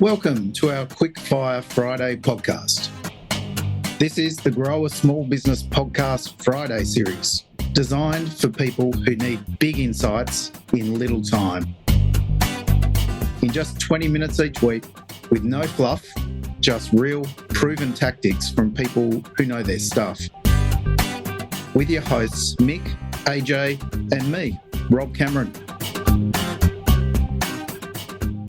Welcome to our Quick Fire Friday podcast. This is the Grow a Small Business Podcast Friday series, designed for people who need big insights in little time. In just 20 minutes each week, with no fluff, just real, proven tactics from people who know their stuff. With your hosts, Mick, AJ, and me, Rob Cameron.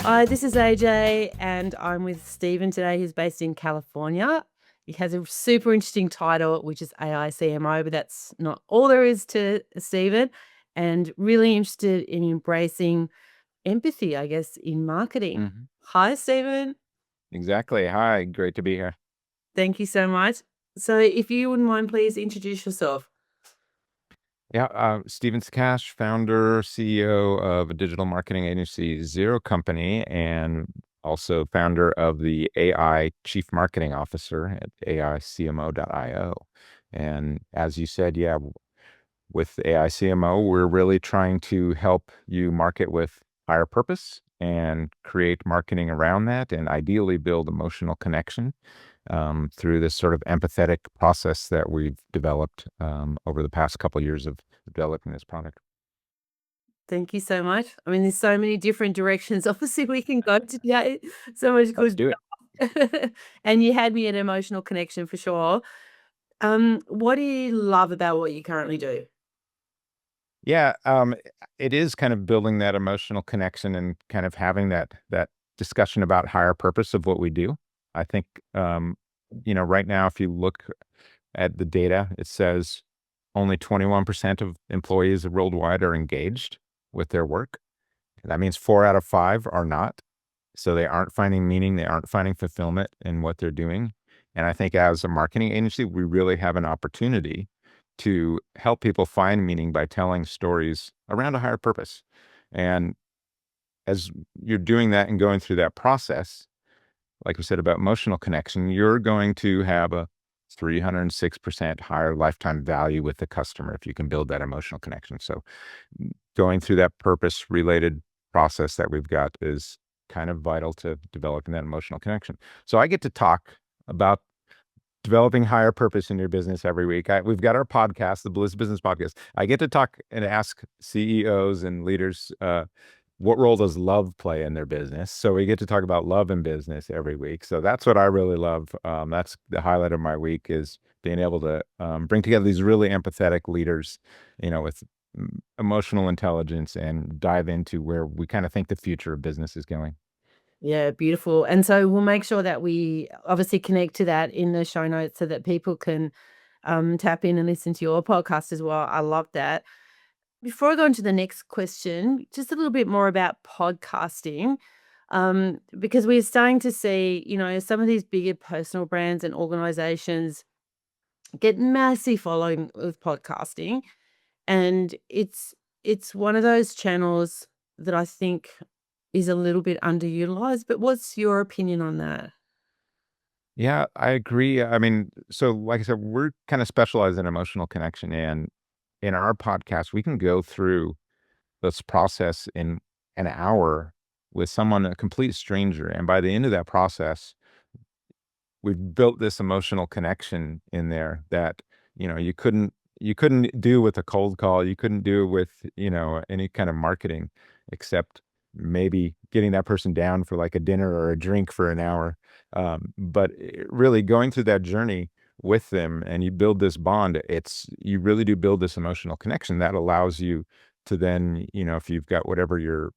Hi, this is AJ, and I'm with Stephen today, who's based in California. He has a super interesting title, which is AI CMO, but that's not all there is to Stephen, and really interested in embracing empathy, I guess, in marketing. Hi, Stephen. Exactly. Hi, great to be here. Thank you so much. So if you wouldn't mind, please introduce yourself. Yeah, Stephen Sakach, founder, CEO of a digital marketing agency, Zero Company, and also founder of the AI Chief Marketing Officer at AICMO.io. And as you said, with AI CMO, we're really trying to help you market with higher purpose and create marketing around that, and ideally build emotional connection through this sort of empathetic process that we've developed over the past couple of years of developing this product. Thank you so much. I mean, there's so many different directions. Obviously, we can go today. So much Let's good do it. stuff. And you had me an emotional connection for sure. What do you love about what you currently do? Yeah, it is kind of building that emotional connection and kind of having that discussion about higher purpose of what we do. I think right now, if you look at the data, it says only 21% of employees worldwide are engaged with their work. That means 4 out of 5 are not. So they aren't finding meaning, they aren't finding fulfillment in what they're doing. And I think as a marketing agency, we really have an opportunity to help people find meaning by telling stories around a higher purpose. And as you're doing that and going through that process, like we said about emotional connection, you're going to have a 306% higher lifetime value with the customer if you can build that emotional connection. So going through that purpose related process that we've got is kind of vital to developing that emotional connection. So I get to talk about developing higher purpose in your business every week. We've got our podcast, the Bliss Business Podcast. I get to talk and ask CEOs and leaders, what role does love play in their business? So we get to talk about love in business every week. So that's what I really love. That's the highlight of my week, is being able to bring together these really empathetic leaders, with emotional intelligence, and dive into where we kind of think the future of business is going. Yeah, beautiful. And so we'll make sure that we obviously connect to that in the show notes so that people can tap in and listen to your podcast as well. I love that. Before I go on to the next question, just a little bit more about podcasting, because we're starting to see, some of these bigger personal brands and organizations get massive following with podcasting. And it's one of those channels that I think is a little bit underutilized. But what's your opinion on that? Yeah, I agree. I mean, so like I said, we're kind of specialized in emotional connection, and in our podcast, we can go through this process in an hour with someone, a complete stranger. And by the end of that process, we've built this emotional connection in there that, you couldn't do with a cold call. You couldn't do with, any kind of marketing, except maybe getting that person down for like a dinner or a drink for an hour. But really going through that journey with them, and you build this bond, you really do build this emotional connection that allows you to then, if you've got whatever you're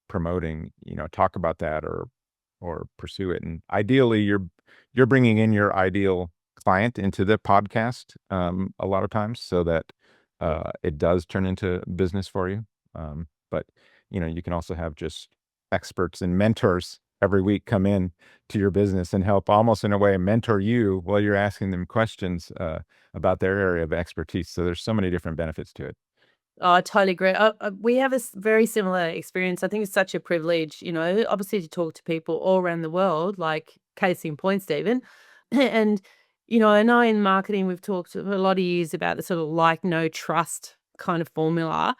promoting, talk about that or pursue it. And ideally, you're bringing in your ideal client into the podcast a lot of times, so that it does turn into business for you. But you can also have just experts and mentors every week come in to your business and help, almost in a way, mentor you while you're asking them questions about their area of expertise. So there's so many different benefits to it. Oh, I totally agree. We have a very similar experience. I think it's such a privilege, obviously to talk to people all around the world, like case in point, Stephen. And, I know in marketing, we've talked for a lot of years about the sort of like, no, trust kind of formula.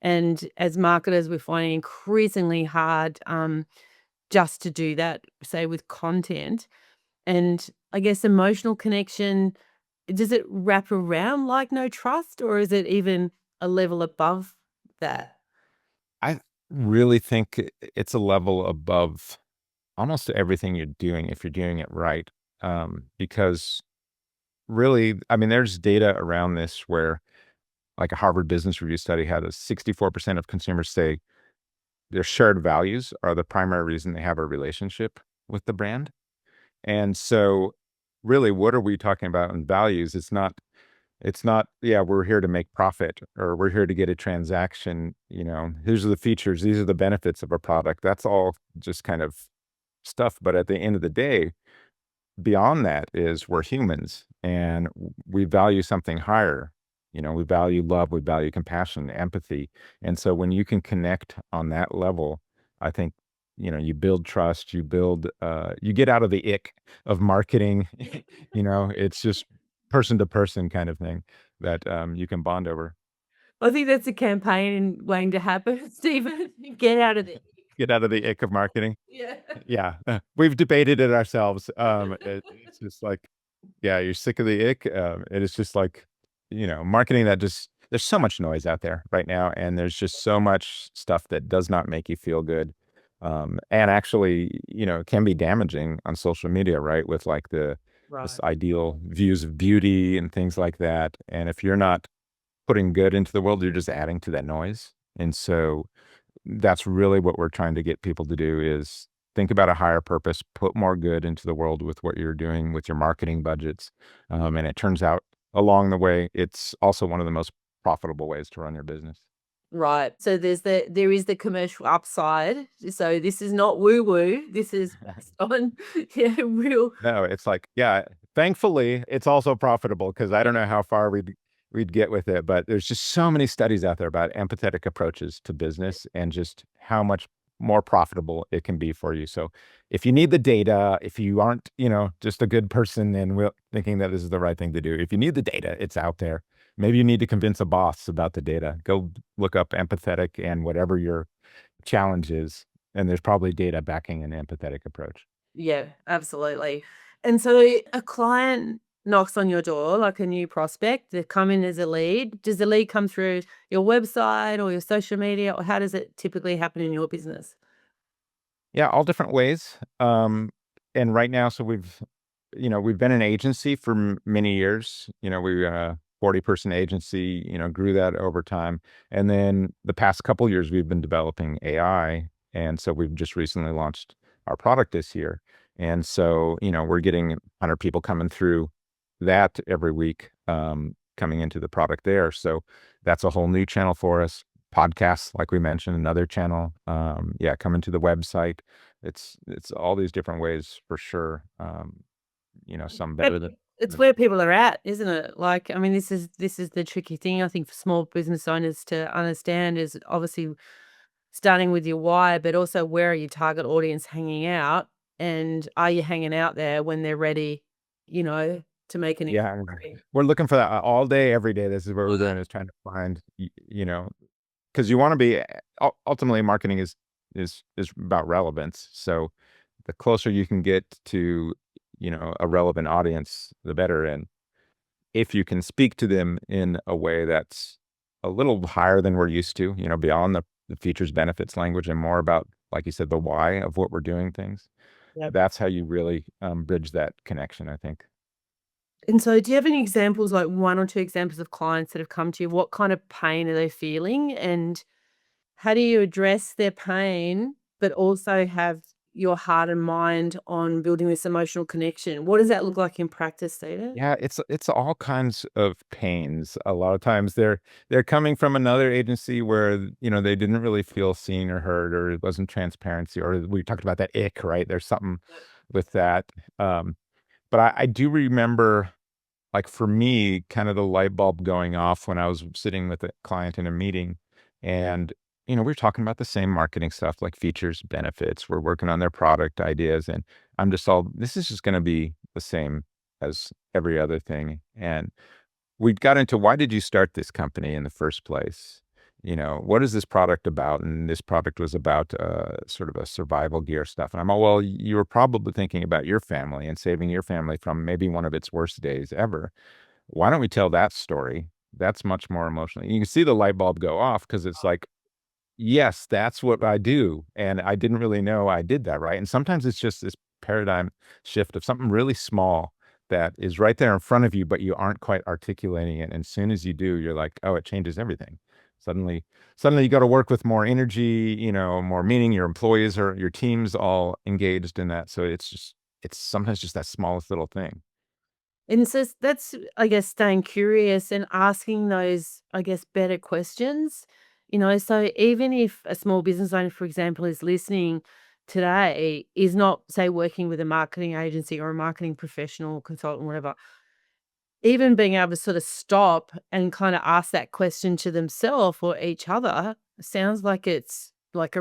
And as marketers, we're finding increasingly hard just to do that, say with content. And I guess emotional connection, does it wrap around like no trust, or is it even a level above that? I really think it's a level above almost everything you're doing if you're doing it right. Because really, I mean, there's data around this where, like, a Harvard Business Review study had a 64% of consumers say their shared values are the primary reason they have a relationship with the brand. And so really, what are we talking about in values? It's not, yeah, we're here to make profit or we're here to get a transaction. Here's are the features, these are the benefits of a product. That's all just kind of stuff. But at the end of the day, beyond that is we're humans and we value something higher. We value love, we value compassion, empathy. And so when you can connect on that level, I think, you build trust, you get out of the ick of marketing. It's just person to person kind of thing that you can bond over. I think that's a campaign waiting to happen, Stephen. Get out of there. Get out of the ick of marketing. Yeah. Yeah. We've debated it ourselves. It's just like, yeah, you're sick of the ick. It is just like, marketing that just, there's so much noise out there right now. And there's just so much stuff that does not make you feel good. And actually, it can be damaging on social media, right? With like this Right. ideal views of beauty and things like that. And if you're not putting good into the world, you're just adding to that noise. And so that's really what we're trying to get people to do is think about a higher purpose, put more good into the world with what you're doing with your marketing budgets. And it turns out along the way, it's also one of the most profitable ways to run your business. Right. So there is the commercial upside. So this is not woo woo. This is based on real. No, it's like, yeah, thankfully it's also profitable because I don't know how far we'd get with it, but there's just so many studies out there about empathetic approaches to business and just how much more profitable it can be for you. So if you need the data, if you aren't, just a good person and thinking that this is the right thing to do, if you need the data, it's out there. Maybe you need to convince a boss about the data. Go look up empathetic and whatever your challenge is. And there's probably data backing an empathetic approach. Yeah, absolutely. And so a client knocks on your door, like a new prospect, they come in as a lead. Does the lead come through your website or your social media, or how does it typically happen in your business? Yeah, all different ways. And right now, so we've been an agency for many years. We 40-person agency. Grew that over time, and then the past couple years we've been developing AI, and so we've just recently launched our product this year. And so we're getting 100 people coming through that every week, coming into the product there. So that's a whole new channel for us. Podcasts, like we mentioned, another channel. Yeah, coming to the website. It's all these different ways for sure. Some better than It's where people are at, isn't it? Like, I mean, this is the tricky thing I think for small business owners to understand is obviously starting with your why, but also where are your target audience hanging out, and are you hanging out there when they're ready, to make an yeah. inquiry? We're looking for that all day, every day. This is what we're doing is trying to find, because you want to be ultimately marketing is about relevance. So the closer you can get to, a relevant audience, the better. And if you can speak to them in a way that's a little higher than we're used to, beyond the features, benefits language and more about, like you said, the why of what we're doing things, Yep. that's how you really bridge that connection, I think. And so do you have any examples, like 1 or 2 examples of clients that have come to you? What kind of pain are they feeling, and how do you address their pain, but also have your heart and mind on building this emotional connection? What does that look like in practice, Stephen? Yeah, it's all kinds of pains. A lot of times they're coming from another agency where, they didn't really feel seen or heard, or it wasn't transparency, or we talked about that ick, right? There's something with that. But I do remember, like for me, kind of the light bulb going off when I was sitting with a client in a meeting and, we were talking about the same marketing stuff like features, benefits. We're working on their product ideas. And I'm just this is just going to be the same as every other thing. And we got into, why did you start this company in the first place? what is this product about? And this product was about sort of a survival gear stuff. And I'm all, well, you were probably thinking about your family and saving your family from maybe one of its worst days ever. Why don't we tell that story? That's much more emotional. You can see the light bulb go off because it's like, yes, that's what I do. And I didn't really know I did that, right? And sometimes it's just this paradigm shift of something really small that is right there in front of you, but you aren't quite articulating it. And as soon as you do, you're like, oh, it changes everything. Suddenly you got to work with more energy, more meaning. Your employees or your team's all engaged in that. So it's sometimes just that smallest little thing. And so that's, I guess, staying curious and asking those, I guess, better questions. So even if a small business owner, for example, is listening today, is not, say, working with a marketing agency or a marketing professional, consultant, whatever, even being able to sort of stop and kind of ask that question to themselves or each other sounds like it's like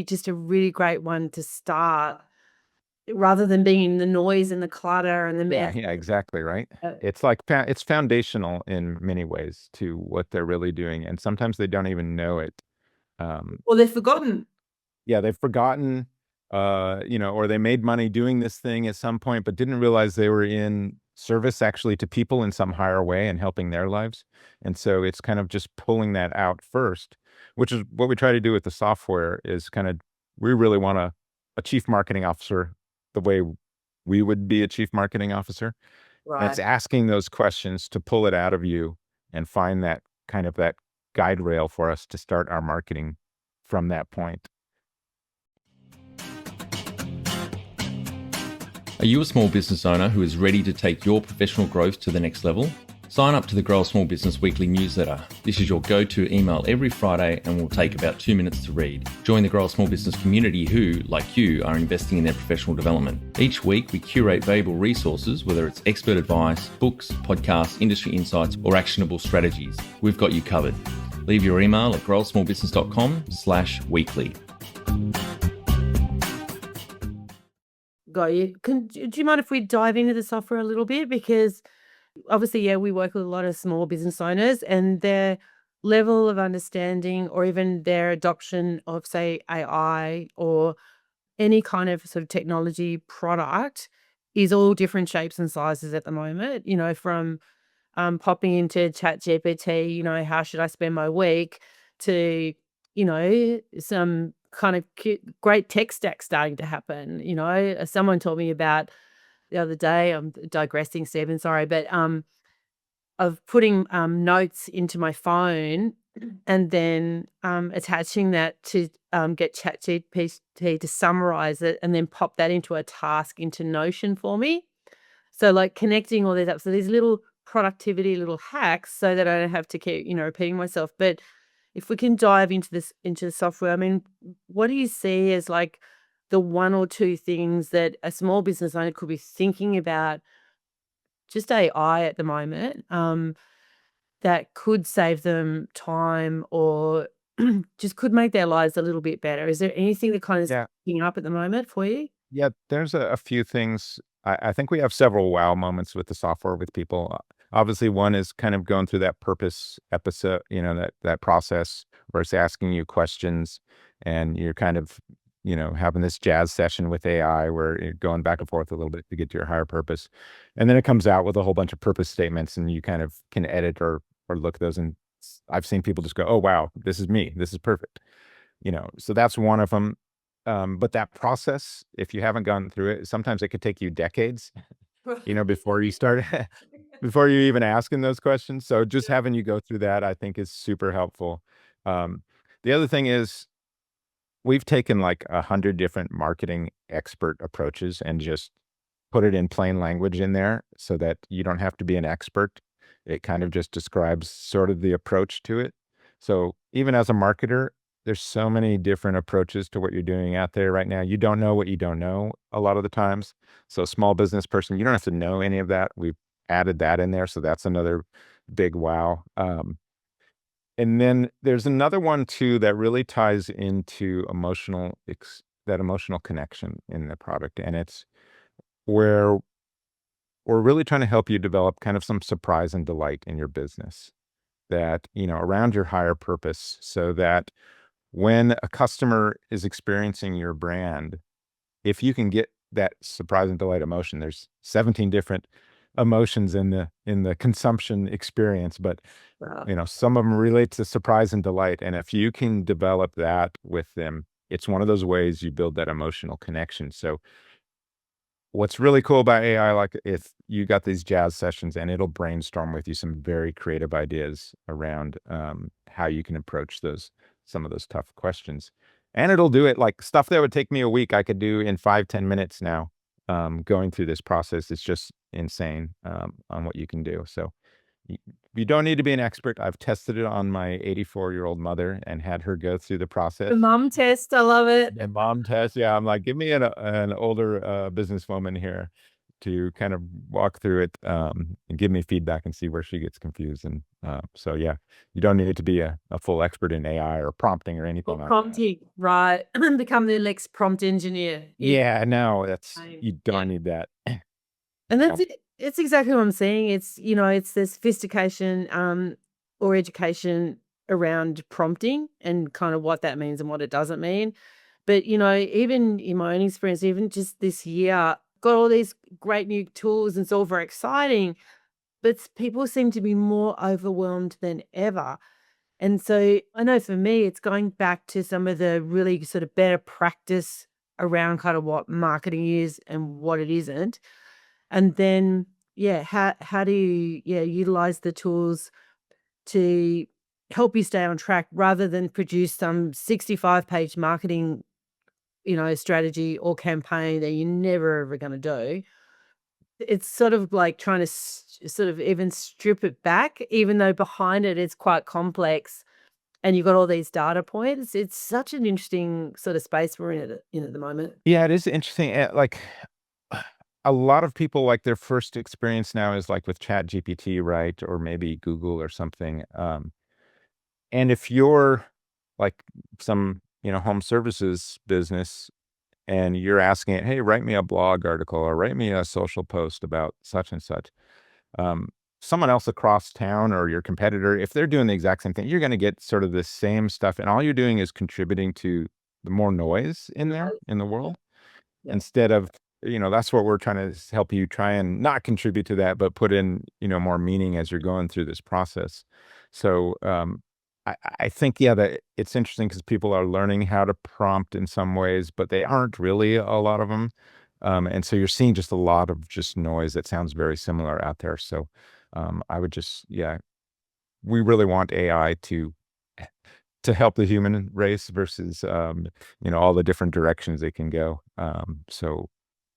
just a really great one to start rather than being in the noise and the clutter and the Yeah, mess. yeah, exactly, right? Uh, It's like it's foundational in many ways to what they're really doing, and sometimes they don't even know it. Or they've forgotten. Yeah, they've forgotten, or they made money doing this thing at some point, but didn't realize they were in service actually to people in some higher way and helping their lives. And so it's kind of just pulling that out first, which is what we try to do with the software is we really want a chief marketing officer the way we would be a chief marketing officer. And it's Right. asking those questions to pull it out of you and find that kind of that guide rail for us to start our marketing from that point. Are you a small business owner who is ready to take your professional growth to the next level? Sign up to the Grow a Small Business weekly newsletter. This is your go-to email every Friday and will take about 2 minutes to read. Join the Grow a Small Business community who, like you, are investing in their professional development. Each week, we curate valuable resources, whether it's expert advice, books, podcasts, industry insights, or actionable strategies. We've got you covered. Leave your email at growasmallbusiness.com/weekly. Got you. Do you mind if we dive into the software a little bit? Because obviously, yeah, we work with a lot of small business owners and their level of understanding or even their adoption of, say, AI or any kind of sort of technology product is all different shapes and sizes at the moment, from popping into ChatGPT, how should I spend my week, to, some kind of great tech stack starting to happen. Someone told me about the other day, I'm digressing, Stephen, sorry, but of putting notes into my phone and then attaching that to get ChatGPT to summarize it and then pop that into a task into Notion for me. So, like, connecting all these up. So these little productivity little hacks so that I don't have to keep, repeating myself. But if we can dive into the software, I mean, what do you see as like the one or two things that a small business owner could be thinking about just AI at the moment, that could save them time or just could make their lives a little bit better? Is there anything that kind of is Yeah. picking up at the moment for you? Yeah, there's a few things. I think we have several wow moments with the software with people. Obviously, one is kind of going through that purpose episode, that process where it's asking you questions and you're kind of, having this jazz session with AI where you're going back and forth a little bit to get to your higher purpose. And then it comes out with a whole bunch of purpose statements and you kind of can edit or look at those. And I've seen people just go, oh, wow, this is me. This is perfect. So that's one of them. But that process, if you haven't gone through it, sometimes it could take you decades, before you start, before you even asking those questions. So just having you go through that, I think is super helpful. Um, the other thing is we've taken like 100 different marketing expert approaches and just put it in plain language in there so that you don't have to be an expert. It kind of just describes sort of the approach to it. So even as a marketer, there's so many different approaches to what you're doing out there right now. You don't know what you don't know a lot of the times. So small business person, you don't have to know any of that. We've added that in there. So that's another big wow. And then there's another one too that really ties into that emotional connection in the product. And it's where we're really trying to help you develop kind of some surprise and delight in your business. that, around your higher purpose, so that when a customer is experiencing your brand, if you can get that surprise and delight emotion, there's 17 different emotions in the consumption experience, but Wow. some of them relate to surprise and delight. And if you can develop that with them, it's one of those ways you build that emotional connection. So what's really cool about AI, like if you got these jazz sessions and it'll brainstorm with you some very creative ideas around how you can approach some of those tough questions. And it'll do it like stuff that would take me a week, I could do in 5-10 minutes now. Going through this process, it's just insane on what you can do. So you don't need to be an expert. I've tested it on my 84-year-old mother and had her go through the process. The mom test, I love it. And mom test, yeah. I'm like, give me an older businesswoman here to kind of walk through it and give me feedback and see where she gets confused. And so, yeah, you don't need to be a full expert in AI or prompting or anything Or like that. prompting, right? Become the next prompt engineer. Yeah, no, you Yeah. don't need that. And that's it. It's exactly what I'm saying. It's, it's the sophistication or education around prompting and kind of what that means and what it doesn't mean. But, even in my own experience, even just this year, got all these great new tools and it's all very exciting, but people seem to be more overwhelmed than ever. And so I know for me, it's going back to some of the really sort of better practice around kind of what marketing is and what it isn't. And then, yeah, how do you, utilize the tools to help you stay on track rather than produce some 65-page marketing, strategy or campaign that you're never ever going to do. It's sort of like trying to sort of even strip it back, even though behind it it's quite complex and you've got all these data points. It's such an interesting sort of space we're in at the moment. Yeah, it is interesting. Like a lot of people, like their first experience now is like with Chat GPT, right? Or maybe Google or something. And if you're like some, home services business and you're asking it, hey, write me a blog article or write me a social post about such and such, um, someone else across town or your competitor, if they're doing the exact same thing, you're going to get sort of the same stuff. And all you're doing is contributing to the more noise in there in the world. Yeah. Instead of, that's what we're trying to help you try and not contribute to that, but put in, more meaning as you're going through this process. So, I think, yeah, that it's interesting because people are learning how to prompt in some ways, but they aren't really a lot of them. And so you're seeing just a lot of just noise that sounds very similar out there. So, I would just, yeah, we really want AI to help the human race versus, all the different directions it can go. So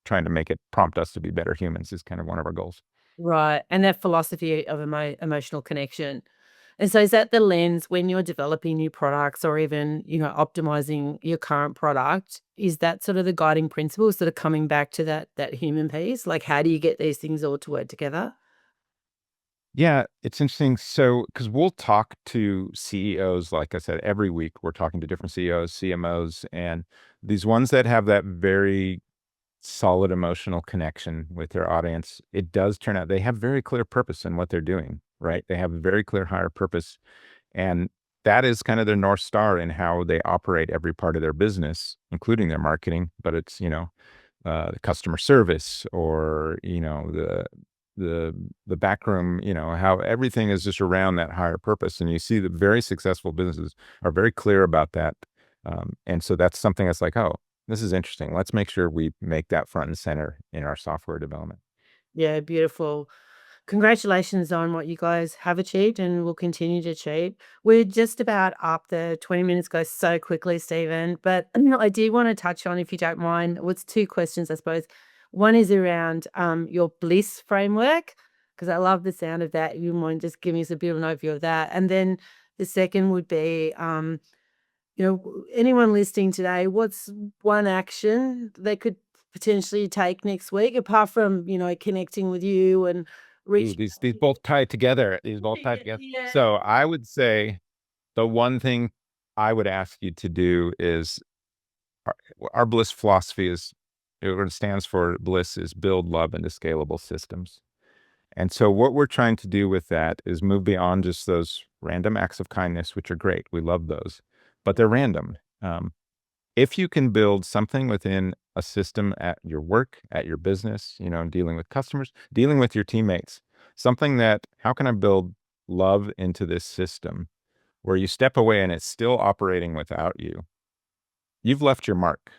trying to make it prompt us to be better humans is kind of one of our goals. Right. And that philosophy of emotional connection. And so is that the lens when you're developing new products or even, optimizing your current product? Is that sort of the guiding principle, sort of coming back to that human piece? Like how do you get these things all to work together? Yeah, it's interesting. So, because we'll talk to CEOs, like I said, every week, we're talking to different CEOs, CMOs, and these ones that have that very solid emotional connection with their audience, it does turn out they have very clear purpose in what they're doing, right? They have a very clear higher purpose. And that is kind of their North Star in how they operate every part of their business, including their marketing, but it's, the customer service or, the back room, how everything is just around that higher purpose. And you see that very successful businesses are very clear about that. And so that's something that's like, oh, this is interesting. Let's make sure we make that front and center in our software development. Yeah, beautiful. Congratulations on what you guys have achieved and will continue to achieve. We're just about up. The 20 minutes goes so quickly, Stephen. But I do want to touch on, if you don't mind, what's two questions, I suppose. One is around your Bliss framework, because I love the sound of that. You mind just giving us a bit of an overview of that? And then the second would be, anyone listening today, what's one action they could potentially take next week, apart from, connecting with you and Ooh, reach. these both tie together. These both tie together. Yeah. So I would say the one thing I would ask you to do is our Bliss philosophy is, it stands for Bliss is build, love, into scalable systems. And so what we're trying to do with that is move beyond just those random acts of kindness, which are great. We love those, but they're random. If you can build something within a system at your work, at your business, dealing with customers, dealing with your teammates, something that, how can I build love into this system where you step away and it's still operating without you? You've left your mark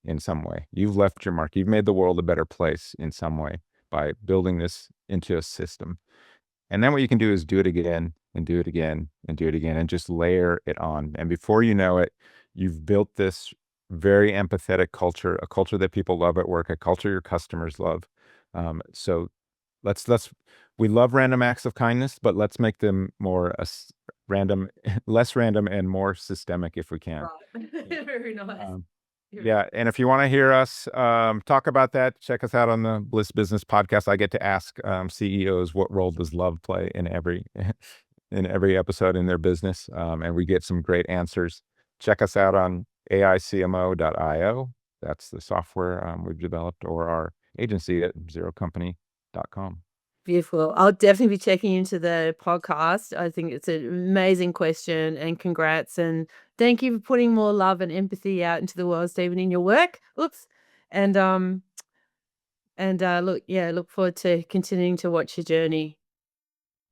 in some way. You've left your mark. You've made the world a better place in some way by building this into a system. And then what you can do is do it again and do it again and do it again and just layer it on. And before you know it, you've built this very empathetic culture, a culture that people love at work, a culture your customers love. So we love random acts of kindness, but let's make them more random, less random and more systemic if we can. Right. Very nice. Yeah. And if you want to hear us talk about that, check us out on the Bliss Business podcast. I get to ask CEOs what role does love play in every episode in their business. And we get some great answers. Check us out on aicmo.io. That's the software we've developed, or our agency at zerocompany.com. Beautiful. I'll definitely be checking into the podcast. I think it's an amazing question, and congrats. And thank you for putting more love and empathy out into the world, Stephen, in your work. Oops. And look forward to continuing to watch your journey.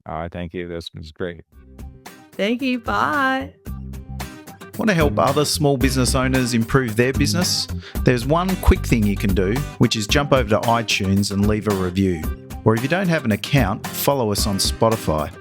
Thank you. This was great. Thank you. Bye. Want to help other small business owners improve their business? There's one quick thing you can do, which is jump over to iTunes and leave a review. Or if you don't have an account, follow us on Spotify.